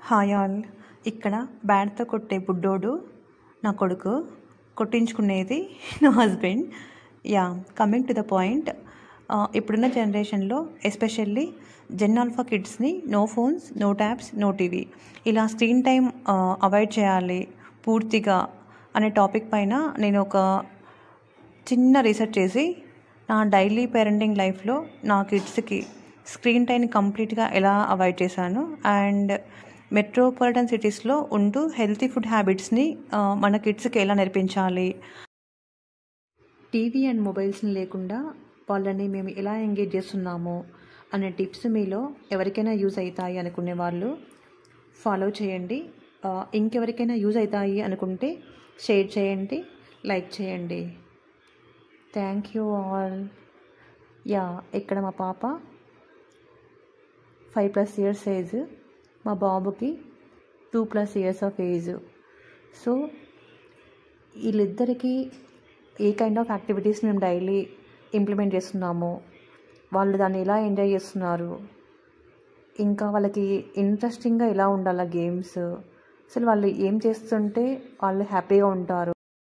Hi all. ఇక్కడ బ్యాట్తో కొట్టే బుడ్డోడు నా కొడుకు, కొట్టించుకునేది నా husband. Coming to the point, ఇప్పుడున్న జనరేషన్లో ఎస్పెషల్లీ జెన్ ఆల్ఫా కిడ్స్ని no phones, no tabs, no TV, ఇలా స్క్రీన్ టైం అవాయిడ్ చేయాలి పూర్తిగా అనే టాపిక్ పైన నేను ఒక చిన్న రీసెర్చ్ చేసి నా డైలీ పేరెంటింగ్ లైఫ్లో నా కిడ్స్కి స్క్రీన్ టైంని కంప్లీట్గా ఎలా అవాయిడ్ చేశాను అండ్ మెట్రోపాలిటన్ సిటీస్లో ఉంటూ హెల్తీ ఫుడ్ హ్యాబిట్స్ని మన కిడ్స్కి ఎలా నేర్పించాలి, టీవీ అండ్ మొబైల్స్ని లేకుండా వాళ్ళని మేము ఎలా ఎంగేజ్ చేస్తున్నాము అనే టిప్స్ మీలో ఎవరికైనా యూజ్ అవుతాయి అనుకునే వాళ్ళు ఫాలో చేయండి. ఇంకెవరికైనా యూజ్ అవుతాయి అనుకుంటే షేర్ చేయండి, లైక్ చేయండి. Thank you all. ఇక్కడ మా పాప 5+ ఇయర్స్ ఏజ్, మా బాబుకి 2+ ఇయర్స్ ఆఫ్ ఏజ్. సో వీళ్ళిద్దరికీ ఏ కైండ్ ఆఫ్ యాక్టివిటీస్ మేము డైలీ ఇంప్లిమెంట్ చేస్తున్నాము, వాళ్ళు దాన్ని ఎలా ఎంజాయ్ చేస్తున్నారు, ఇంకా వాళ్ళకి ఇంట్రెస్టింగ్గా ఎలా ఉండాలి గేమ్స్, అసలు వాళ్ళు ఏం చేస్తుంటే వాళ్ళు హ్యాపీగా ఉంటారు.